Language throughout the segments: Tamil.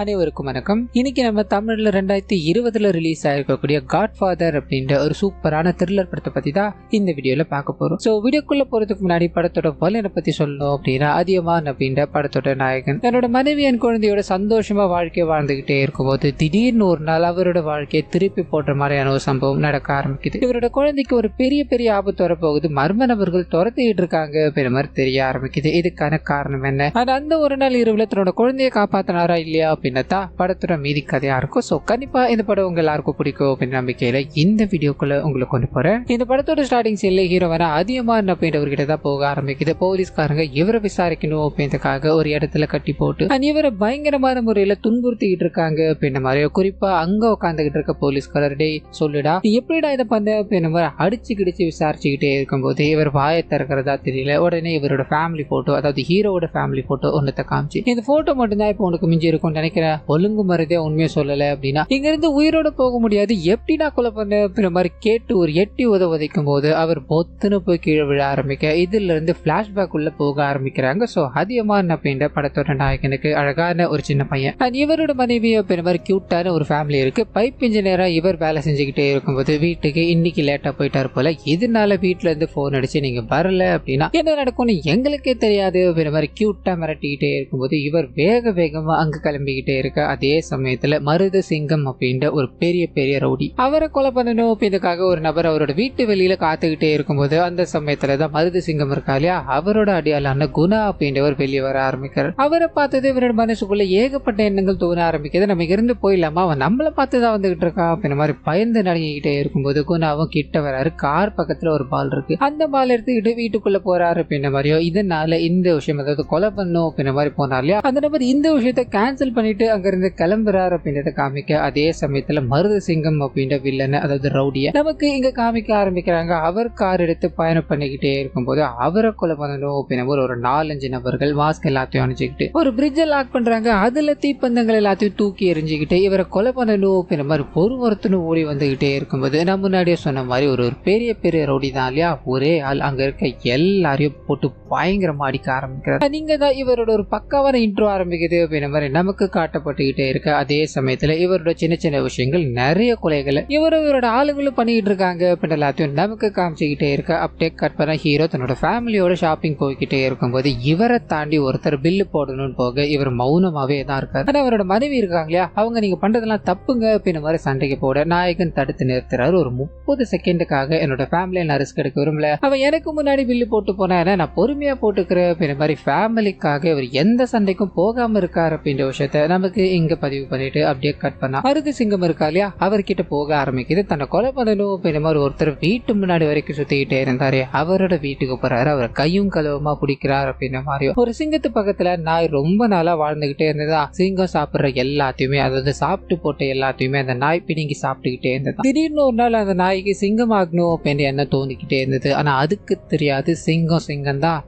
அனைவருக்கும் வணக்கம். இன்னைக்கு நம்ம தமிழ்ல 2020 ரிலீஸ் ஆயிருக்கக்கூடிய காட்ஃபாதர் அப்படின்ற ஒரு சூப்பரான த்ரில்லர் படத்தை பத்தி தான் இந்த வீடியோல பார்க்க போறோம். ஸோ வீடியோக்குள்ள போறதுக்கு முன்னாடி படத்தோட வல்லனை பத்தி சொல்லணும் அப்படின்னா, அதியமான் அப்படின்ற படத்தோட நாயகன் தன்னோட மனைவி என் குழந்தையோட சந்தோஷமா வாழ்க்கையை வாழ்ந்துகிட்டே இருக்கும்போது திடீர்னு ஒரு நாள் அவரோட வாழ்க்கையை திருப்பி போடுற மாதிரியான ஒரு சம்பவம் நடக்க ஆரம்பிக்குது. இவரோட குழந்தைக்கு ஒரு பெரிய ஆபத்து வரப்போகுது, மர்ம நபர்கள் துரத்திட்டு இருக்காங்க அப்படின்ற மாதிரி தெரிய ஆரம்பிக்குது. இதுக்கான காரணம் என்ன? அந்த ஒரு நாள் இரவுல தன்னோட குழந்தையை காப்பாத்தினாரா இல்லையா அப்படின்னா படத்தோட மீதி கதையா இருக்கும். ஸோ கண்டிப்பா இந்த படம் உங்க எல்லாருக்கும் பிடிக்கும் அப்படின்னு நம்பிக்கையில இந்த வீடியோக்குள்ள உங்களுக்கு கொண்டு போறேன். இந்த படத்தோட ஸ்டார்டிங் சீன்ல ஹீரோவான அதியமான் அப்படின்றவர்கிட்ட தான் போக ஆரம்பிக்குது. போலீஸ்காரங்க இவரை விசாரிக்கணும் அப்படின்றதுக்காக ஒரு இடத்துல கட்டி போட்டு இவரை பயங்கரமான முறையில துன்புறுத்திக்கிட்டு இருக்காங்க அப்படின்ற மாதிரி. குறிப்பா அங்க உட்காந்துக்கிட்டு இருக்க போலீஸ்காரர், டே சொல்லுடா எப்படிடா இதை பண்ண அப்படின்ற மாதிரி அடிச்சு கிடிச்சு விசாரிச்சுக்கிட்டே இருக்கும்போது இவர் வாயை திறக்கிறதா தெரியல. உடனே இவரோட ஃபேமிலி போட்டோ, அதாவது ஹீரோவோட ஃபேமிலி போட்டோ ஒன்னத்தை காமிச்சு, இந்த போட்டோ மட்டும்தான் இப்போ உனக்கு மிஞ்சி இருக்கும்னு நினைக்கிறேன், ஒழுங்கு மருதே உண்மையை சொல்லல அப்படின்னா இங்க இருந்து உயிரோட போக முடியாது, எப்படி நான் கொலை பண்ண அப்படின்ற மாதிரி கேட்டு ஒரு எட்டி உதைக்கும் போது அவர் பொத்துன்னு போய் கீழே விழ ஆரம்பிக்க இதுல இருந்து பிளாஷ்பேக் உள்ள போக ஆரம்பிக்கிறாங்க. ஸோ அதியமான் அப்படின்ற படத்தோட நாயகனுக்கு அழகான ஒரு சின்ன பையன் அண்ட் இவரோட மனைவி அப்படின்ற மாதிரி கியூட்டான ஒரு ஃபேமிலி இருக்கு. பைப் இன்ஜினியரா இவர் வேலை செஞ்சுக்கிட்டே இருக்கும்போது வீட்டுக்கு இன்னைக்கு லேட்டா போயிட்டாரு போல. இதனால வீட்டுல இருந்து போன் அடிச்சு நீங்க வரல அப்படின்னா என்ன நடக்கும்னு எங்களுக்கே தெரியாது அப்படின்ற மாதிரி கியூட்டா மிரட்டிக்கிட்டே இருக்கும்போது இவர் வேகமா அங்க கிளம்பிக்கிட்டே இருக்க அதே சமயத்துல மருத சிங்கம் அப்படின்ற ஒரு பெரிய ரவுடி அவரை கொலை பண்ணணும் அப்படின்றதுக்காக ஒரு நபர் அவரோட வீட்டு வெளியில காத்துக்கிட்டே இருக்கும்போது அந்த சமயத்துலதான் மருத சிங்கம் இருக்கா இல்லையா, அவரோட அடியாளான குணா அப்படின்றவர் வெளியே வர ஆரம்பிக்கிறார். அவரை பார்த்தது இவரோட மனசுக்குள்ள ஏகப்பட்ட எண்ணங்கள் தோண ஆரம்பிக்குது. நம்ம இருந்து போயிடலாமா, அவன் நம்மளை பார்த்துதான் வந்துகிட்டு இருக்கான் அப்படின்ற மாதிரி பயந்து நடுங்கிட்டே இருக்கும்போது குணாவும் கிட்ட வராரு. கார் பக்கத்துல ஒரு பால் இருக்கு, அந்த பால் எடுத்துக்கிட்டு வீட்டுக்குள்ள போறாரு அப்படின்ற மாதிரியோ. இதனால இந்த விஷயம், அதாவது கொலை பண்ணும் அப்படின்ற மாதிரி போனார் இல்லையா, அந்த நபர் இந்த விஷயத்த கேன்சல் பண்ணிட்டு அங்க இருந்து கிளம்புறாரு அப்படின்றத காமிக்க அதே சமயத்துல மருத சிங்கம் அப்படின்ற வில்லனை, அதாவது ரவுடிய நமக்கு இங்க காமிக்க ஆரம்பிக்கிறாங்க. அவர் கார் எடுத்து பயணம் பண்ணிக்கிட்டே இருக்கும்போது அவரை கொலை பண்ணணும் அப்படின்ற ஒரு 4-5 நபர்கள் மாஸ்க் எல்லாத்தையும் அணிஞ்சுக்கிட்டு ஒரு பிரிட்ஜை லாக் பண்றாங்க. அதுல தீப்பந்தங்கள் எல்லாத்தையும் தூக்கி எரிஞ்சுக்கிட்டு இவரை கொலை பண்ணணும் அப்படின்ற மாதிரி ஒருத்தனு ஓடி வந்துகிட்டே இருக்கும்போது நான் முன்னாடியே சொன்ன மாதிரி ஒரு பெரிய ரவுடி தான் இல்லையா, ஒரே ஆள் அங்க இருக்க எல்லாரையும் போட்டு பயங்கரமா அடிக்க ஆரம்பிக்கிறார். நீங்க தான் இவரோட ஒரு பக்காவான இன்ட்ரோ ஆரம்பிக்குது அப்படின்ற மாதிரி நமக்கு காட்டப்பட்டுக்கிட்டே இருக்க அதே சமயத்துல இவரோட சின்ன விஷயங்கள், நிறைய கொலைகளை இவரோட ஆளுங்களும் பண்ணிட்டு இருக்காங்க அப்படின்ற எல்லாத்தையும் நமக்கு காமிச்சுக்கிட்டே இருக்க. அப்படியே கட் பண்ண ஹீரோ தன்னோட ஃபேமிலியோட ஷாப்பிங் போய்கிட்டே இருக்கும்போது இவரை தாண்டி ஒருத்தர் பில்லு போடணும்னு போக இவர் மௌனமாவே தான் இருக்காரு. ஆனா அவரோட மனைவி இருக்காங்க இல்லையா, அவங்க நீங்க பண்றதெல்லாம் தப்புங்க அப்படின்ற மாதிரி சண்டைக்கு போட நாயகன் தடுத்து நிறுத்துறாரு. ஒரு 30 செகண்டுக்காக என்னோட ஃபேமிலியை நான் ரிஸ்க் எடுக்க விரும்பல, அவன் எனக்கு முன்னாடி பில்லு போட்டு போனா நான் பொறுமையா போட்டுக்கிறேன் அப்படின்ற மாதிரி ஃபேமிலிக்காக இவர் எந்த சண்டைக்கும் போகாம இருக்காரு அப்படின்ற விஷயத்த நமக்கு இங்க பதிவு பண்ணிட்டு அப்படியே கட் பண்ணா மருது சிங்கம் இருக்கா இல்லையா, அவர்கிட்ட போக ஆரம்பிக்குது. தன்னை கொலை பண்ணணும் அப்படின்ற மாதிரி ஒருத்தர் வீட்டு முன்னாடி வரைக்கும் சுத்திக்கிட்டே இருந்தாரு. அவரோட வீட்டுக்கு போறாரு, அவரை கையும் கலவமா பிடிக்கிறார் அப்படின்ற மாதிரி. ஒரு சிங்கத்து பக்கத்துல நாய் ரொம்ப நாளா வாழ்ந்துகிட்டே இருந்ததா, சிங்கம் சாப்பிடுற எல்லாத்தையுமே, அதாவது சாப்பிட்டு போட்ட எல்லாத்தையுமே அந்த நாய் பிடுங்கி சாப்பிட்டுக்கிட்டே இருந்தது. திடீர்னு ஒரு நாள் அந்த நாய்க்கு சிங்கம் ஆகணும் அப்படின்னு என்ன தோண்டிக்கிட்டே இருந்தது. ஆனா அதுக்கு தெரியாது சிங்கம் தான்,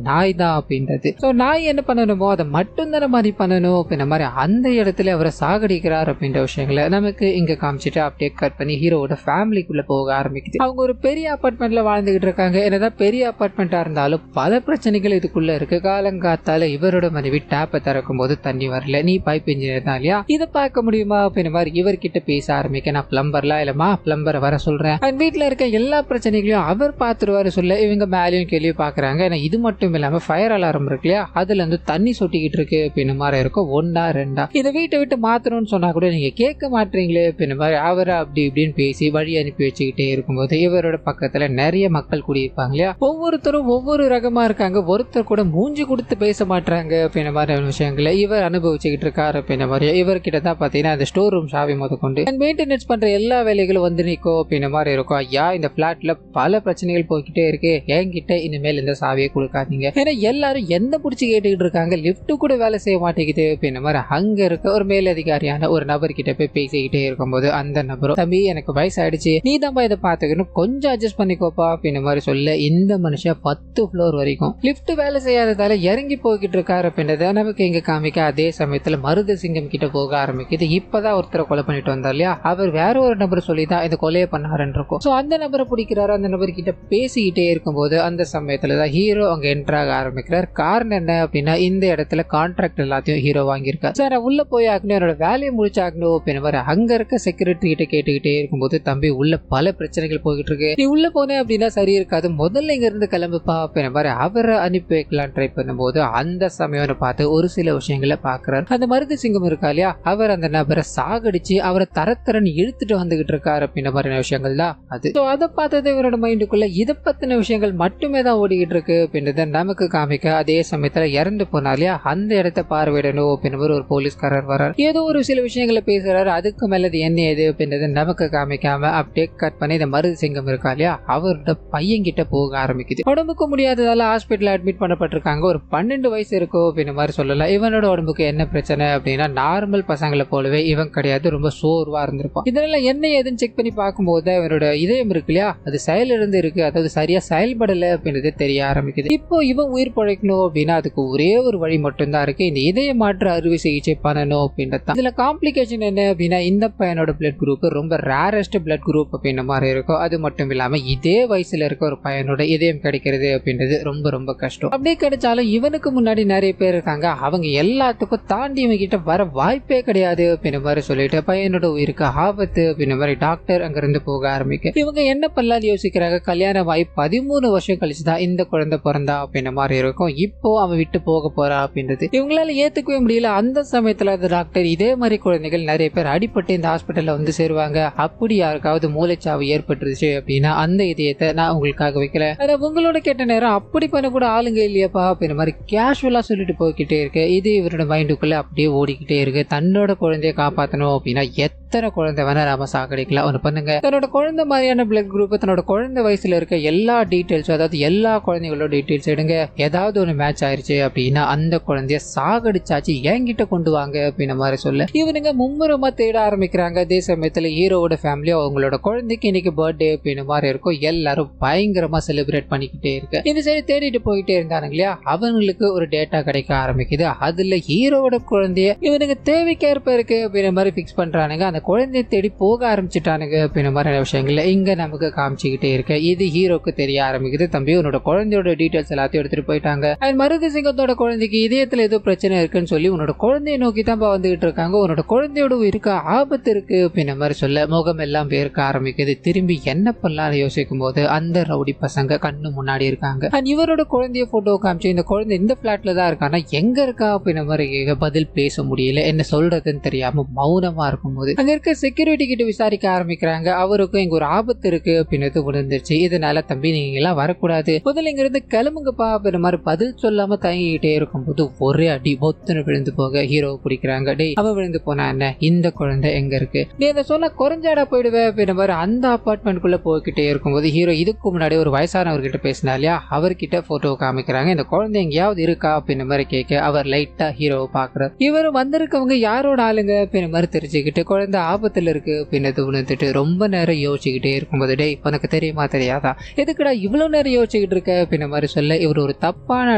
நாய் தான் அப்படின்றது. நாய் என்ன பண்ணணுமோ அதை மட்டும் தானே மாதிரி பண்ணணும் அப்படின்ற மாதிரி அந்த இடத்துல அவரை சாகடிக்கிறார் அப்படின்ற விஷயங்களை நமக்கு இங்க காமிச்சிட்டு அப்படியே கட் பண்ணி ஹீரோவோட ஃபேமிலிக்குள்ள போக ஆரம்பிக்குது. அவங்க ஒரு பெரிய அபார்ட்மெண்ட்ல வாழ்ந்துகிட்டு இருக்காங்க. என்னதான் பெரிய அபார்ட்மெண்டா இருந்தாலும் பல பிரச்சனைகள் இதுக்குள்ள இருக்கு. காலங்காத்தால இவரோட மனைவி டேப்பை திறக்கும் போது தண்ணி வரல, நீ பைப் இன்ஜினியர் தான் இல்லையா, இதை பார்க்க முடியுமா அப்படின்ற மாதிரி இவர்கிட்ட பேச ஆரம்பிக்க, நான் பிளம்பர்லாம் இல்லமா, பிளம்பரை வர சொல்றேன், வீட்டுல இருக்க எல்லா பிரச்சனைகளையும் அவர் பார்த்துருவாரு சொல்ல இவங்க மேலேயும் கேள்வி பாக்குறாங்க. ஏன்னா இது மட்டும் இல்லாம ஃபயர் அலாரம் இருக்கு இல்லையா, அதுல இருந்து தண்ணி சொட்டிக்கிட்டு இருக்கு அப்படின்னு மாதிரி இருக்கும். 1 2 இதை வீட்டை விட்டு மாத்தணும்னு சொன்னா கூட நீங்க கேட்க மாட்டீங்களே அப்படின்னு மாதிரி அவரை அப்படி இப்படின்னு பேசி வழி அனுப்பி வச்சுக்கிட்டே இருக்கும்போது இவரோட பக்கத்துல நிறைய மக்கள் கூடியிருப்பாங்க இல்லையா, ஒவ்வொருத்தரும் ஒவ்வொரு ரகமா இருக்காங்க. ஒருத்தர் கூட மூஞ்சி கொடுத்து பேச மாட்டாங்க அப்படின்ற மாதிரி விஷயங்களை இவர் அனுபவிச்சுக்கிட்டு இருக்காரு அப்படின்ற மாதிரி. இவர்கிட்ட தான் பாத்தீங்கன்னா அந்த ஸ்டோர் ரூம் சாவி முதற்கொண்டு மெயின்டெனன்ஸ் பண்ற எல்லா வேலைகளும் வந்து நிற்கும் அப்படின்ற மாதிரி இருக்கும். ஐயா இந்த பிளாட்ல பல பிரச்சனைகள் போய்கிட்டே இருக்கு, என்கிட்ட இனிமேல் இந்த சாவியை கொடுக்காதீங்க, ஏன்னா எல்லாரும் என்ன பிடிச்சி கேட்டுக்கிட்டு இருக்காங்க, லிப்ட் கூட வேலை செய்ய மாட்டேங்குது அப்படின்ற மாதிரி அங்க இருக்க ஒரு மேலதிகாரியான ஒரு நபர் கிட்ட போய் பேசிக்கிட்டே இருக்கும்போது அந்த நபரும், தம்பி எனக்கு வயசாயிடுச்சு, நீ தான் இதை பாத்துக்கணும், கொஞ்சம் அட்ஜஸ்ட் பண்ணிக்கோப்பா அப்படின்ற மாதிரி சொல்ல இந்த மனுஷன் 10 ஃப்ளோர் வரைக்கும் லிப்ட் வேலை செய்யாததால இறங்கி போய்கிட்டு இருக்காரு அப்படின்றத நமக்கு இங்க காமிக்க. அதே சமயத்துல மருத சிங்கம் கிட்ட போக ஆரம்பிக்குது. இப்பதான் ஒருத்தரை கொலை பண்ணிட்டு வந்தார் இல்லையா, அவர் வேற ஒரு நபர் சொல்லிதான் இந்த கொலையை பண்ணாருன்னு இருக்கும். சோ அந்த நபரை பிடிக்கிறாரு. அந்த நபர் கிட்ட பேசிக்கிட்டே இருக்கும்போது அந்த சமயத்துலதான் ஹீரோ அங்க என்ட்ராக ஆரம்பிக்கிறார். காரணம் என்ன அப்படின்னா, இந்த இடத்துல கான்ட்ராக்ட் எல்லாத்தையும் ஹீரோ வாங்கியிருக்காரு. சார் உள்ள போய் ஆகணும், என்னோட வேலையை முடிச்சாகணும் அப்படின்ற மாதிரி அங்க இருக்க செக்யூரிட்டி கிட்ட கேட்டுக்கிட்டே இருக்கும்போது, தம்பி உள்ள பல பிரச்சனைகள் போய்கிட்டு இருக்கு, நீ உள்ள போனே அப்படின்னா சரி இருக்காது, முதல்ல இங்க இருந்து கிளம்புப்பா அப்படின்ற மாதிரி அவரை அனுப்பி வைக்கலாம் ட்ரை பண்ணும்போது அந்த சமயம் பார்த்து ஒரு சில விஷயங்களை பாக்குறாரு. அந்த மருது சிங்கம் இருக்கா இல்லையா, அவர் அந்த நபரை சாகடிச்சு அவரை தரத்தரன்னு இழுத்துட்டு வந்துகிட்டு இருக்காரு அப்படின்ற மாதிரியான விஷயங்கள் தான் அது. அதை பார்த்தது இவரோட மைண்டுக்குள்ள இதை பத்தின விஷயங்கள் மட்டுமே தான் ஓடிக்கிட்டு இருக்கு அப்படின்றத நமக்கு காமிக்க, அதே சமயத்துல இறந்து போனா இல்லையா அந்த இடத்த பார்வையிடணும் அப்படின்ற ஒரு போலீஸ்காரர் வர்றாரு. ஏதோ ஒரு சில விஷயங்களை பேசுறாரு, அதுக்கு மேல என்ன ஏது அப்படின்றத நமக்கு காமிக்காம அப்படியே கட் பண்ணி இந்த மருது சிங்கம் இருக்கா இல்லையா அவரோட பையன் கிட்ட போக ஆரம்பிக்குது. உடம்புக்கு முடியாததால ஹாஸ்பிட்டல் அட்மிட் பண்ணப்பட்டிருக்காங்க. ஒரு 12 வயசு இருக்கும் அப்படின்ற மாதிரி சொல்லலாம். இவனோட உடம்புக்கு என்ன பிரச்சனை அப்படின்னா, நார்மல் பசங்களை போலவே இவன் கிடையாது, ரொம்ப சோர்வா இருந்திருப்பான். இதனால என்ன ஏதுன்னு செக் பண்ணி பார்க்கும்போது இவனோட இதயம் இருக்கு இல்லையா அது செயலிழந்து இருக்கு, அதாவது சரியா செயல்படல அப்படின்றது தெரிய ஆரம்பிக்குது. இப்போ இவன் உயிர் பழைக்கணும் அப்படின்னா அதுக்கு ஒரே ஒரு வழி மட்டும்தான் இருக்கு, இந்த இதய மாற்று அறுவை சிகிச்சை பண்ணணும் அப்படின்றது. இதுல காம்ப்ளிகேஷன் என்ன அப்படின்னா, இந்த பையனோட பிளட் குரூப் ரொம்ப ரேரஸ்ட் பிளட் குரூப் அப்படின்ற மாதிரி இருக்கும். அது மட்டும் இல்லாம இதே வயசுல இருக்க ஒரு பையனோட இதயம் கிடைக்கிறது அப்படின்றது ரொம்ப ரொம்ப கஷ்டம். அப்படியே கிடைச்சாலும் இவனுக்கு முன்னாடி நிறைய பேர் இருக்காங்க, அவங்க எல்லாத்துக்கும் தாண்டி இவங்க கிட்ட வர வாய்ப்பே கிடையாது அப்படின்ற மாதிரி சொல்லிட்டு பையனோட உயிருக்கு ஆபத்து அப்படின்ற மாதிரி டாக்டர் அங்க இருந்து போக ஆரம்பிக்க, இவங்க என்ன பண்ணலாம் யோசிக்கிறாங்க. கல்யாணம் ஆகி 13 வருஷம் கழிச்சுதான் இந்த குழந்தை பிறந்தா அப்படின்ற மாதிரி இருக்கும். இப்போ அவன் விட்டு போக போறா அப்படின்றது இவங்களால ஏத்துக்கவே முடியல. அந்த சமயத்துல அந்த டாக்டர், இதே மாதிரி குழந்தைகள் நிறைய பேர் அடிபட்டு இந்த ஹாஸ்பிட்டல்ல வந்து சேருவாங்க, அப்படி யாருக்காவது மூளைச்சாவு ஏற்பட்டுருச்சு அப்படின்னா அந்த இதயத்தை நான் உங்களுக்காக வைக்கல, உங்களோட கேட்ட நேரம் அப்படி பண்ண கூட ஆளுங்க இல்லையாப்பா அப்படின்ற மாதிரி கேஷுவலா சொல்லிட்டு போய்கிட்டே இருக்கு. இது இவரோட மைண்டுக்குள்ள அப்படியே ஓடிக்கிட்டே இருக்கு. தன்னோட குழந்தைய காப்பாற்றணும் அப்படின்னா எத்தனை குழந்தை வேணா நாம சாகடிக்கலாம், ஒன்று பண்ணுங்க, தன்னோட குழந்தை மாதிரியான பிளட் குரூப், தன்னோட குழந்தை வயசுல இருக்க எல்லா டீட்டெயில்ஸும், அதாவது எல்லா குழந்தைகளோட டீட்டெயில்ஸ் எடுங்க, ஏதாவது ஒன்று மேட்ச் ஆயிருச்சு அப்படின்னா அந்த குழந்தைய சாகடிச்சாச்சு என்கிட்ட கொண்டு வாங்க அப்படின்ற மாதிரி சொல்ல இவனுங்க மும்முரமா தேட ஆரம்பிக்கிறாங்க. அதே சமயத்துல ஹீரோவோட ஃபேமிலி அவங்களோட குழந்தைக்கு இன்னைக்கு பர்த்டே அப்படின்ற மாதிரி இருக்கும், எல்லாரும் பயங்கரமா செலிப்ரேட் பண்ணிக்கிட்டே இருக்கு. இந்த சைடு தேடிட்டு போயிட்டே இருந்தானுங்க இல்லையா, அவங்களுக்கு ஒரு டேட்டா கிடைக்க ஆரம்பிக்குது. அதுல ஹீரோவோட குழந்தைய இவனுக்கு தேவைக்கேற்ப இருக்கு அப்படின்ற மாதிரி பிக்ஸ் பண்றானுங்க. அந்த குழந்தைய தேடி போக ஆரம்பிச்சுட்டானுங்க அப்படின்ற மாதிரி விஷயங்கள்ல இங்க நமக்கு காமிச்சுக்கிட்டே இருக்கு. இது ஹீரோக்கு தெரிய ஆரம்பிக்குது, தம்பி உன்னோட குழந்தையோட டீட்டெயில்ஸ் எல்லாத்தையும் எடுத்துட்டு போயிட்டாங்க, மருது சிங்கத்தோட குழந்தைக்கு இதயத்துல ஏதோ பிரச்சனை இருக்குன்னு சொல்லி உன்னோட குழந்தைய நோக்கி தான் வந்துகிட்டு இருக்காங்க, உன்னோட குழந்தையோட இருக்க ஆபத்து இருக்கு அப்படின்ற மாதிரி சொல்ல முகம் எல்லாம் பேர்க்க ஆரம்பிக்குது. திரும்பி என்ன பண்ணலாம் யோசிக்கும் போது அந்த ரவுடி பசங்க கண்ணு முன்னாடி இருக்காங்க. இவரோட குழந்தைய போட்டோ காமிச்சு, இந்த குழந்தை இந்த பிளாட்ல தான் இருக்கானா, எங்க இருக்கா அப்படின்ற மாதிரி பதில் பேச முடியல, என்ன சொல்றதுன்னு தெரியாம மௌனமா இருக்கும்போது அங்க இருக்க செக்யூரிட்டி கிட்ட விசாரிக்க ஆரம்பிக்கிறாங்க. அவருக்கும் இங்க ஒரு ஆபத்து இருக்கு அப்படின்னு உணர்ந்துருச்சு. இதனால தம்பி நீங்க எல்லாம் வரக்கூடாது, முதல்ல இங்க இருந்து கிளம்புங்கப்பா அப்படின்ற மாதிரி பதில் சொல்லாம தயங்கிட்டே இருக்கும்போது ஒரே அடி பொத்துன்னு விழுந்து போக ஹீரோ பிடிக்கிறாங்க. டேய் அவ விழுந்து போனா என்ன, இந்த குழந்தை எங்க இருக்கு, நீ அதை சொன்னா குறைஞ்சாடா போயிடுவேன் அப்படின்ற மாதிரி அந்த அபார்ட்மெண்ட்குள்ள போய்கிட்டே இருக்கும்போது ஹீரோ இதுக்கு முன்னாடி ஒரு வயசானவர்கிட்ட பேசினா இல்லையா அவர்கிட்ட போட்டோ காமிக்கிறாங்க. இந்த குழந்தை எங்கேயாவது இருக்கா அப்படின்ற மாதிரி கேட்க அவர் லைட்டா ஹீரோவை பாக்குறாரு. இவர் வந்திருக்கவங்க யாரோட ஆளுங்க அப்படின்ற மாதிரி தெரிஞ்சுக்கிட்டு குழந்தை ஆபத்துல இருக்கு அப்படின்னு உணர்ந்துட்டு ரொம்ப நேரம் யோசிச்சுக்கிட்டே இருக்கும்போது, டேய் உனக்கு தெரியுமா தெரியாதா, எதுக்குடா இவ்வளவு நேரம் யோசிச்சுக்கிட்டு இருக்க அப்படின்ற மாதிரி சொல்ல இவர் ஒரு தப்பான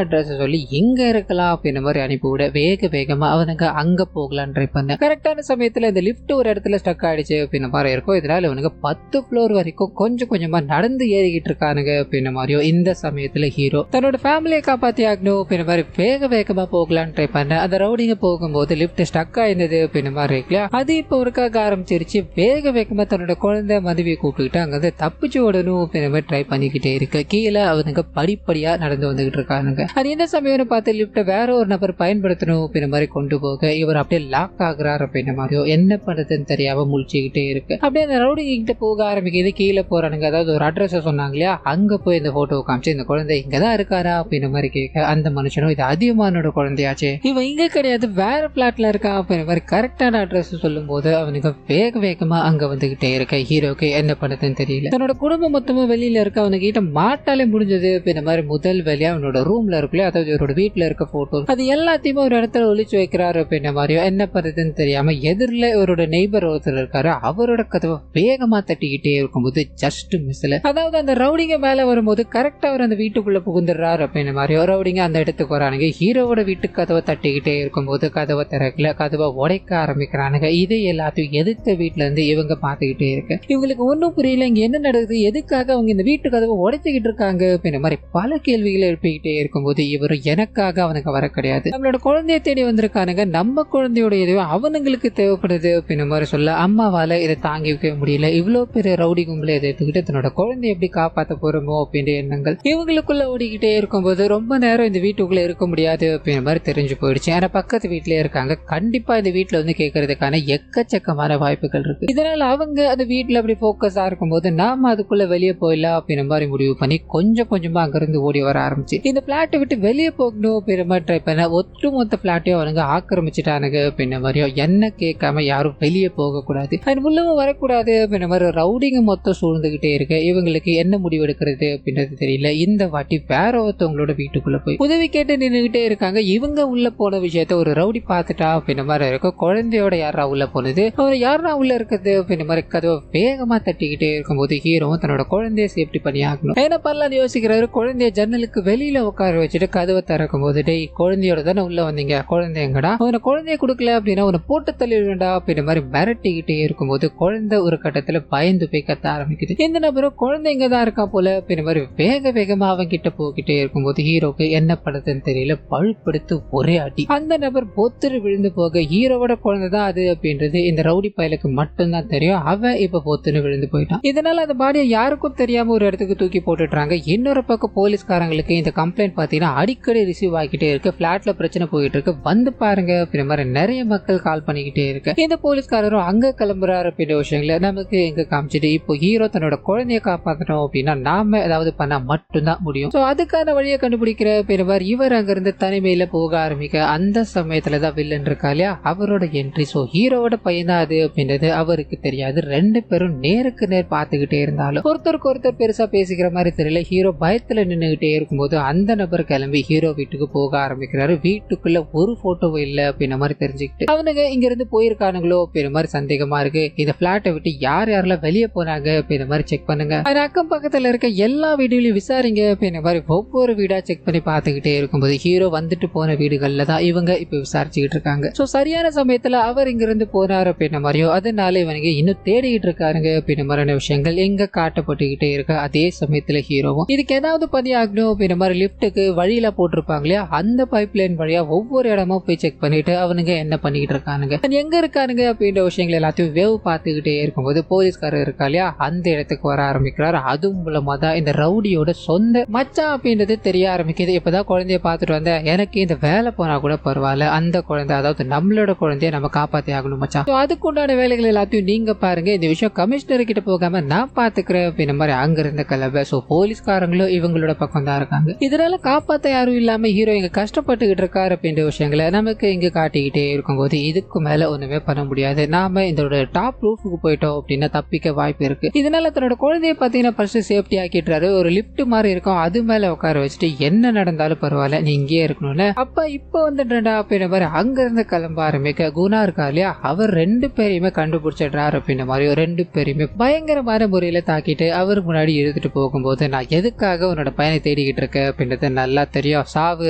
அட்ரஸ் சொல்லி எங்க இருக்கலாம் அப்படின்ற மாதிரி அனுப்பிவிட வேக வேகமா அவனுங்க அங்க போகலான்னு ட்ரை பண்ண கரெக்டான சமயத்துல இந்த லிப்ட் ஒரு இடத்துல ஸ்டக் ஆயிடுச்சு அப்படின்ற மாதிரி இருக்கும். இதனால இவனுங்க 10 ஃப்ளோர் வரைக்கும் கொஞ்சம் கொஞ்சமா நடந்து ஏறிக்கிட்டு இருக்கானுங்க அப்படின்ற மாதிரியும் இந்த சமயத்துல ஹீரோ தன்னோட ஃபேமிலியை காப்பாத்தி ஆகணும் அப்படின்ற மாதிரி வேக வேகமா போகலான்னு ட்ரை பண்ண அந்த ரவுடிங்க போகும்போது லிப்ட் ஸ்டக் ஆயிருந்தது அப்படின்ற மாதிரி இருக்குல்ல, அது இப்போ ஒருக்காக ஆரம்பிச்சிருச்சு. வேக வேகமா தன்னோட குழந்தை மனைவியை கூப்பிட்டுக்கிட்டு அங்க தப்பிச்சு ஓடணும் அப்படின்ற மாதிரி ட்ரை பண்ணிக்கிட்டே இருக்கு. கீழே அவனுங்க படிப்படியா நடந்து வந்துகிட்டு இருக்கானுங்க. அது இந்த சமயம் பார்த்து லிப்ட வேற ஒரு நபர் பயன்படுத்தணும் அப்படின்ற மாதிரி கொண்டு போக இவர் அப்படியே லாக் ஆகுறாரு அப்படின்ற மாதிரியோ என்ன பண்றதுன்னு தெரியாம முழிச்சுக்கிட்டே இருக்கு. அப்படியே அந்த ரவுடிங்க கிட்ட போக ஆரம்பிக்குது. கீழே போறானுங்க, அதாவது ஒரு அட்ரஸ் சொன்னாங்க இல்லையா அங்க போய் இந்த போட்டோ காமிச்சு இந்த குழந்தை இங்கதான் இருக்காரா அப்படின்ற மாதிரி கேட்க அந்த மனுஷனும் இது அதிகமானோட குழந்தையாச்சு, இவன் இங்க கிடையாது வேற பிளாட்ல இருக்கா அப்படின்ற மாதிரி கரெக்டான அட்ரஸ் சொல்லும் போது அவனுக்கு வேக வேகமா அங்க வந்துகிட்டே இருக்க. ஹீரோக்கு என்ன பண்றதுன்னு தெரியல. தன்னோட குடும்பம் மொத்தமும் வெளியில இருக்க, அவனுக்கு கிட்ட மாட்டாலே முடிஞ்சது அப்படின்ற மாதிரி முதல் வேலையா அவனோட ரூம்ல இருக்குல்ல, அதாவது இவரோட வீட்டுல இருக்க போட்டோ அது எல்லாத்தையுமே ஒரு இடத்துல ஒளிச்சு வைக்கிறாரு அப்படின்ற மாதிரியோ என்ன பண்றதுன்னு தெரியாம எதிரில இவரோட நெய்பர் ஒருத்தர் இருக்காரு, அவரோட கதவை வேகமா தட்டிக்கிட்டே இருக்கும்போது ஜஸ்ட் மிஸ்ல, அதாவது அந்த ரவுடிங்க மேல வரும்போது கரெக்டா அவர் அந்த வீட்டுக்குள்ள புகுந்துடுறாரு அப்படின்ற மாதிரி ரவுடிங்க அந்த இடத்துக்கு வரானுங்க. ஹீரோவோட வீட்டு கதவை தட்டிக்கிட்டே இருக்கும்போது கதவை திறக்கல, கதவை உடைக்க ஆரம்பிக்கிறானுங்க. இதை எல்லாத்தையும் எதிர்த்த வீட்டுல இருந்து இவங்க பாத்துக்கிட்டே இருக்கு. இவங்களுக்கு ஒன்னும் புரியல, இங்க என்ன நடக்குது, எதுக்காக அவங்க இந்த வீட்டு கதவை உடைச்சுக்கிட்டு இருக்காங்க அப்படின்ற மாதிரி பல கேள்விகளை எழுப்பிக்கிட்டே இருக்கும்போது இவரும் எனக்காக அவனுக்கு வர கிடையாது, நம்மளோட குழந்தைய தேடி வந்திருக்கானுங்க, இருக்கானுங்க நம்ம குழந்தையோட எதுவும் அவனுங்களுக்கு தேவைப்படுது அப்படின்ற மாதிரி சொல்ல அம்மாவால இதை தாங்கிக்க முடியல. இவ்வளவு பெரிய ரவுடி கும்பலை எதிர்த்துக்கிட்டு தன்னோட குழந்தைய எப்படி காப்பாற்ற போறோமோ அப்படின்ற எண்ணங்கள் இவங்களுக்குள்ள ஓடிக்கிட்டே இருக்கும்போது ரொம்ப நேரம் இந்த வீட்டுக்குள்ள இருக்க முடியாது அப்படின்ற மாதிரி தெரிஞ்சு போயிடுச்சு. ஆனா பக்கத்து வீட்லயே இருக்காங்க, கண்டிப்பா இந்த வீட்டுல வந்து கேட்கறதுக்கான எக்கச்சக்கமான வாய்ப்புகள் இருக்கு. இதனால அவங்க அந்த வீட்டுல அப்படி போக்கஸா இருக்கும்போது நாம அதுக்குள்ள வெளியே போயிடலாம் அப்படின்ற மாதிரி முடிவு பண்ணி கொஞ்சம் கொஞ்சமா அங்கிருந்து ஓடி வர ஆரம்பிச்சு இந்த பிளாட்டை விட்டு வெளியே போகணும் அப்படின்ற மாதிரி ட்ரை பண்ண ஒட்டுமொத்த பிளாட்டையும் அவனுங்க ஆக்கிரமிச்சுட்டானுங்க அப்படின்ற மாதிரியோ என்ன கேட்காம யாரும் வெளியே போக கூடாது அது உள்ளவும் வரக்கூடாது அப்படின்ற மாதிரி ரவுடிங்க மொத்தம் சூழ்ந்துகிட்டே இருக்கு. இவங்களுக்கு என்ன முடிவு எடுக்கிறது அப்படின்றது தெரியல. இந்த வாட்டி வேற ஒருத்தவங்களோட வீட்டுக்குள்ள போய் உதவி கேட்டு நின்றுகிட்டே இருக்காங்க. இவங்க உள்ள போன விஷயத்த ஒரு ரவுடி பார்த்துட்டா அப்படின்ற மாதிரி இருக்கும். குழந்தையோட யாரா உள்ள போனது, அவர் யாரா உள்ள இருக்கிறது அப்படின்ற மாதிரி கதவை வேகமா தட்டிக்கிட்டே இருக்கும்போது ஹீரோவும் தன்னோட குழந்தைய சேஃப்டி பண்ணி ஆகணும் என்ன பண்ணலாம்னு யோசிக்கிறாரு. குழந்தைய ஜன்னலுக்கு வெளியில உட்கார வச்சுட்டு கதவை திறக்கும் போது டேய் குழந்தையோட தானே உள்ள வந்தீங்க, குழந்தை எங்கடா, அவனை குழந்தைய கொடுக்கல அப்படின்னா அவனை போட்டு தள்ளிடுவேண்டா அப்படின்ற மாதிரி மிரட்டிக்கிட்டே இருக்கும்போது குழந்தை ஒரு கட்டத்துல பயந்து போய் கத்த ஆரம்பிக்குது. இந்த நபரும் குழந்தை இங்கதான் இருக்கா போல அப்படின்ற மாதிரி வேக வேகமா அவன் கிட்ட போய்கிட்டே இருக்கும்போது ஹீரோக்கு என்ன படுதுன்னு தெரியல, பழுப்படுத்து ஒரே அடி. அந்த நபர் பொத்துரு விழுந்து போக ஹீரோவோட குழந்தை தான் அது அப்படின்றது இந்த ரவுடி பயலுக்கு மட்டும்தான் தெரியும். அவன் இப்ப பொத்துன்னு விழுந்து போயிட்டான். இதனால அந்த பாடியை யாருக்கும் தெரியாம ஒரு இடத்துக்கு தூக்கி போட்டுட்டாங்க. இன்னொரு பக்கம் போலீஸ்காரங்களுக்கு இந்த கம்ப்ளைண்ட் பாத்தீங்கன்னா அடிக்கடி ரிசீவ் ஆகிட்டே இருக்கு. பிளாட்ல பிரச்சனை போயிட்டு இருக்கு, வந்து பாருங்க அப்படின்ற மாதிரி நிறைய மக்கள் கால் பண்ணிக்கிட்டே இருக்கு. இந்த போலீஸ்காரரும் அங்க கிளம்புறாரு அப்படின்ற விஷயங்களை நமக்கு எங்க காமிச்சிட்டு இப்போ ஹீரோ தன்னோட குழந்தைய காப்பாற்றணும் அப்படின்னா நாம ஏதாவது பண்ணா மட்டும்தான் முடியும். அதுக்கான வழியை கண்டுபிடிக்கிற அப்படின்ற மாதிரி இவர் அங்க இருந்து தனிமையில போக ஆரம்பிக்க அந்த சமயத்துலதான் வில்லன் இருக்கா இல்லையா அவரோட என்ட்ரி. ஹீரோவோட பையன் தான் அது அப்படின்றது அவருக்கு தெரியாது. ரெண்டு பேரும் நேருக்கு நேர் பார்த்துக்கிட்டே இருந்தாலும் ஒருத்தருக்கு ஒருத்தர் பெருசா பேசிக்கிற மாதிரி தெரியல. ஹீரோ பயத்துல நின்றுகிட்டே இருக்கும்போது அந்த நபர் கிளம்பி ஹீரோ வீட்டுக்கு போக ஆரம்பிக்கிறாரு. வீட்டுக்குள்ள ஒரு போட்டோவும் இல்ல அப்படின்ற மாதிரி தெரிஞ்சுக்கிட்டு அவனுங்க இங்க இருந்து போயிருக்கானுங்களோ அப்படின்ற மாதிரி சந்தேகமா இருக்கு. இந்த பிளாட்டை விட்டு யார் யாரெல்லாம் வெளியே போனாங்க அப்படின்ற மாதிரி செக் பண்ணுங்க. அக்கம் பக்கத்துல இருக்க எல்லா வீடுகளையும் விசாரிங்க அப்படின்ற மாதிரி ஒவ்வொரு வீடா செக் பண்ணி பார்த்துக்கிட்டே இருக்கும்போது ஹீரோ வந்துட்டு போன வீடுகள்ல தான் இவங்க இப்ப விசாரிச்சுக்கிட்டு இருக்காங்க. சரியான சமயத்துல அவர் இங்க இருந்து போனாரு அப்படின்ற மாதிரியோ அதனால இவனுங்க இன்னும் தேடிக்கிட்டு இருக்காருங்க அப்படின்ற மாதிரியான விஷயங்கள் எங்க காட்டப்பட்டுக்கிட்டே இருக்கு. அதே சமயத்துல ஹீரோவும் இதுக்கு ஏதாவது பண்ணி ஆகணும் அப்படின்ற மாதிரி லிப்டுக்கு வழியில போட்டிருப்பாங்க இல்லையா அந்த பைப் லைன் வழியா ஒவ்வொரு இடமா போய் செக் பண்ணிட்டு அவனுங்க என்ன பண்ணிக்கிட்டு இருக்கானுங்க எங்க இருக்கானுங்க அப்படின்ற விஷயங்கள் எல்லாத்தையும் வேவ் பார்த்துக்கிட்டே இருக்கும்போது போலீஸ்காரர் இருக்கா இல்லையா அந்த இடத்துக்கு வர ஆரம்பிக்கிறார். அது மூலமா தான் இந்த ரவுடியோட சொந்த மச்சான் அப்படின்றது தெரிய ஆரம்பிக்குது. இப்பதான் குழந்தைய பார்த்துட்டு வந்த எனக்கு இந்த வேலை போனா கூட பரவாயில்ல, அந்த குழந்தை அதாவது நம்மளோட குழந்தைய நம்ம காப்பாத்தி ஆகணும் மச்சான். அதுக்கு உண்டான வேலைகள் எல்லாத்தையும் நீங்க பாருங்க, இந்த விஷயம் கமிஷனர் கிட்ட போகாம நான் பாத்துக்கிறேன் அப்படின்ற மாதிரி அங்க இருந்த கிளம்ப. போலீஸ்காரங்களும் இவங்களோட பக்கம் தான் இருக்காங்க. இதனால காப்பாத்த யாரும் இல்லாம ஹீரோ இங்க கஷ்டப்பட்டுக்கிட்டு இருக்காரு அப்படின்ற விஷயங்களை நமக்கு இங்க காட்டிக்கிட்டே இருக்கும்போது இதுக்கு மேல ஒண்ணுமே பண்ண முடியாது. நாம இதோட டாப் ரூஃபுக்கு போயிட்டோம் அப்படின்னா தப்பிக்க வாய்ப்பு இருக்கு. இதனால தன்னோட குழந்தைய பாத்தீங்கன்னா ஃபர்ஸ்ட் சேஃப்டி ஆக்கிட்டுறாரு. ஒரு லிப்ட் மாதிரி இருக்கும், அது மேல உட்கார வச்சுட்டு என்ன நடந்தாலும் பரவாயில்ல நீ இங்கேயே இருக்கணும்னு. அப்ப இப்ப வந்துட்டா அப்படின்ற மாதிரி அங்க இருந்து கிளம்ப ஆரம்பிக்க குணா இருக்கா இல்லையா அவர் ரெண்டு பேரையுமே கண்டுபிடிச்சிடுறாரு அப்படின்ற மாதிரி ரெண்டு பேரையுமே பயங்கரமான முறையில தாக்கிட்டு அவர் முன்னாடி எழுதிட்டு போகும்போது நான் எதுக்காக உன்னோட பையனை தேடிக்கிட்டு இருக்க அப்படின்றது நல்லா தெரியும். சாவு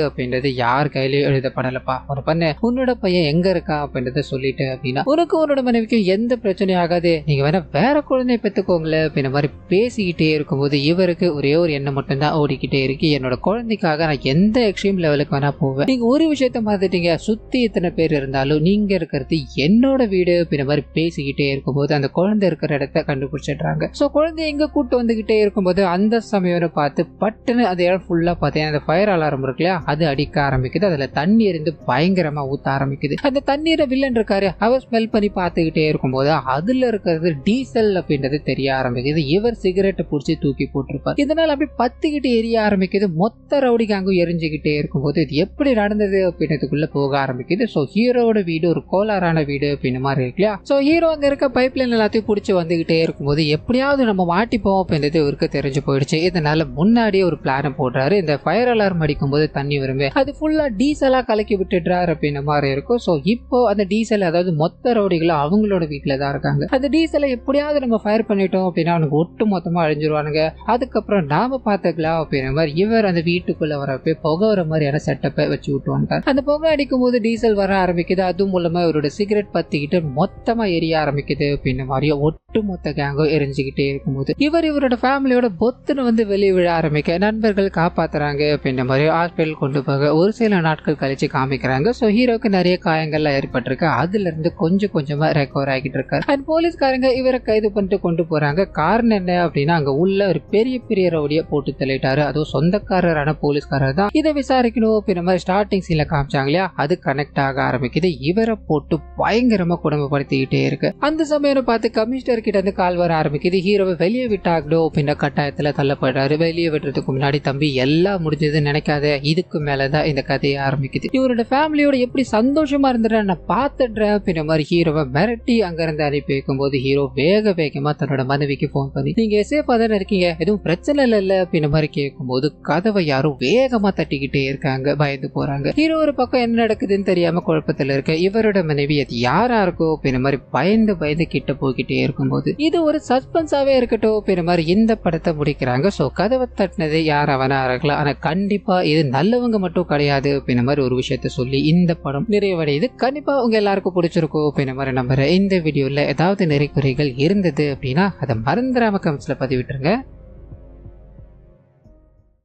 அப்படின்றது யார் கையிலயும் எழுதப்படலப்பா. ஒரு பண்ண உன்னோட பையன் எங்க இருக்கா அப்படின்றத சொல்லிட்டு அப்படின்னா உனக்கு உன்னோட மனைவிக்கு எந்த பிரச்சனையும் ஆகாது, நீங்க வேணா வேற குழந்தைய பெற்றுக்கோங்களேன் அப்படின்ற மாதிரி பேசிக்கிட்டே இருக்கும்போது இவருக்கு ஒரே ஒரு எண்ணம் மட்டும்தான் ஓடிக்கிட்டே இருக்கு. என்னோட குழந்தைக்காக நான் எந்த எக்ஸ்ட்ரீம் லெவலுக்கு வேணா போவேன். நீங்க ஒரு விஷயத்த மாத்திட்டீங்க, சுத்தி இத்தனை பேர் இருந்தாலும் நீங்க இருக்கிறது என்னோட வீடு அப்படின்ற மாதிரி பேசிக்கிட்டே இருக்கும்போது அந்த குழந்தை இருக்கிற இடத்த கண்டுபிடிச்சிடுறாங்க. குழந்தை எங்க கூட்டு வந்துகிட்டே இருக்கும்போது அந்த சமயம் பார்த்து பட்டுன்னு அந்த இடம் ஃபுல்லா பார்த்தீங்கன்னா அந்த ஃபயர் அலாரம் இருக்கு இல்லையா அது அடிக்க ஆரம்பிக்குது. அதுல தண்ணி இருந்து பயங்கரமா ஊத்த ஆரம்பிக்குது. அந்த தண்ணீரை வில்லன் இருக்காரு அவர் ஸ்மெல் பண்ணி பார்த்துக்கிட்டே இருக்கும்போது அதுல இருக்கிறது டீசல் அப்படின்றது தெரிய ஆரம்பிக்குது. இவர் சிகரெட்டை பிடிச்சி தூக்கி போட்டிருப்பார். இதனால அப்படி பத்திக்கிட்டு எரிய ஆரம்பிக்குது. மொத்த ரவுடி கேங்கும் எரிஞ்சுக்கிட்டே இருக்கும்போது இது எப்படி நடந்தது அப்படின்றதுக்குள்ள போக ஆரம்பிக்குது. ஹீரோட வீடு ஒரு கோளாறான வீடு அப்படின்னு மாதிரி இருக்கு இல்லையா. ஹீரோ அங்க இருக்க பைப் லைன் எல்லாத்தையும் பிடிச்சி வந்துகிட்டே இருக்கும்போது எப்படியாவது நம்ம மாட்டிப்போம் அப்படின்றது இவருக்கு தெரிஞ்சு போயிடுச்சு. இதனால முன்னாடியே ஒரு பிளான போடுறாரு. இந்த ஃபயர் அலாரம் அடிக்கும் போது தண்ணி வருமே அது ஃபுல்லா டீசலா கலக்கி விட்டுடுறாரு அப்படின்ற மாதிரி இருக்கும். இப்போ அந்த டீசல் அதாவது மொத்த ரவுடிகளும் அவங்களோட வீட்டுல தான் இருக்காங்க. அந்த டீசலை எப்படியாவது நம்ம ஃபயர் பண்ணிட்டோம் அப்படின்னா அவனுக்கு ஒட்டு மொத்தமா அழிஞ்சிருவானுங்க. அதுக்கப்புறம் நாம பாத்துக்கலாம் அப்படின்ற மாதிரி இவர் அந்த வீட்டுக்குள்ள வரப்ப புகை வர மாதிரியான செட்டப்பை வச்சு விட்டுவாங்க. அந்த புகை அடிக்கும் போது டீசல் வர ஆரம்பிக்குது. அது மூலமா இவரோட சிகரெட் பத்திக்கிட்டு மொத்தமா எரிய ஆரம்பிக்குது அப்படின்ற மாதிரியும் ஒட்டு மொத்த கேங்கோ எரிஞ்சுக்கிட்டே இருக்கும்போது இவரோட ஃபேமிலியோட பொத்துன்னு வந்து வெளியே விழ ஆரம்பிக்க நண்பர்கள் காப்பாத்துறாங்க அப்படின்ற மாதிரி ஹாஸ்பிட்டல் கொண்டு போக ஒரு சில நாட்கள் கழிச்சு காமிக்கிறாங்க. ஹீரோக்கு நிறைய காயங்கள்லாம் ஏற்பட்டிருக்கு. அதுல இருந்து கொஞ்சம் கொஞ்சமா ரெக்கவர் ஆகிட்டு இருக்காரு. அண்ட் போலீஸ்காரங்க இவரை கைது பண்ணிட்டு கொண்டு போறாங்க. காரணம் என்ன அப்படின்னா, அங்க உள்ள ஒரு பெரிய பெரிய ரவுடிய போட்டு தள்ளிட்டாரு. அதுவும் சொந்தக்காரரான போலீஸ்காரர் தான். இதை விசாரிக்கணும் அப்படின்ற மாதிரி ஸ்டார்டிங் சீன்ல காமிச்சாங்க இல்லையா, அது கனெக்ட் ஆக ஆரம்பிக்குது. இவரை போட்டு பயங்கரமா குடும்பப்படுத்திக்கிட்டே இருக்கு. அந்த சமயம் பார்த்து கமிஷனர் கிட்ட இருந்து கால் வர ஆரம்பிக்குது. ஹீரோவை வெளியே விட்டாகணும் அப்படின்ற கட்டாயத்துல தள்ளப்படுறாரு. வெளியே விடுறதுக்கு முன்னாடி, தம்பி எல்லாம் முடிஞ்சதுன்னு நினைக்காத, இதுக்கு மேலதான் இந்த கதையை ஆரம்பிக்குது. இவரோட ஃபேமிலியோட எப்படி சந்தோஷமா இருந்துட்டு நான் பாத்துடுறேன் அப்படின்ற மாதிரி ஹீரோவை மிரட்டி அங்க இருந்து அனுப்பி வைக்கும் போது, ஹீரோ வேகமா தன்னோட மனைவிக்கு போன் பண்ணி, நீங்க சேஃபா தானே இருக்கீங்க, எதுவும் பிரச்சனை இல்ல அப்படின்ற மாதிரி கேட்கும் போது, கதவை யாரும் வேகமா தட்டிக்கிட்டே இருக்காங்க. பயந்து போறாங்க. ஹீரோ ஒரு பக்கம் என்ன நடக்குதுன்னு தெரியாம குழப்பத்துல இருக்க. இவரோட மனைவி அது யாரா இருக்கோ அப்படின்ற மாதிரி பயந்து கிட்ட போய்கிட்டே இருக்கும்போது, இது ஒரு சஸ்பென்ஸாவே இருக்கட்டும் அப்படின்ற மாதிரி இந்த படத்தை முடிக்கிறாங்க. சோ கதவை தட்டினது யாராவனா இருக்கலாம், ஆனா கண்டிப்பா இது நல்லவங்க மட்டும் கிடையாது அப்படின்ற மாதிரி ஒரு விஷயத்த சொல்லி இந்த படம் நிறைவடையுது. கண்டிப்பா உங்க எல்லாருக்கும் பிடிச்சிருக்கும் அப்படின்ற மாதிரி நம்புறேன். இந்த வீடியோல ஏதாவது நிறைய குறைகள் இருந்தது அப்படின்னா அதை மறந்துடாம கமெண்ட்ஸ்ல பதிவிட்டுருங்க.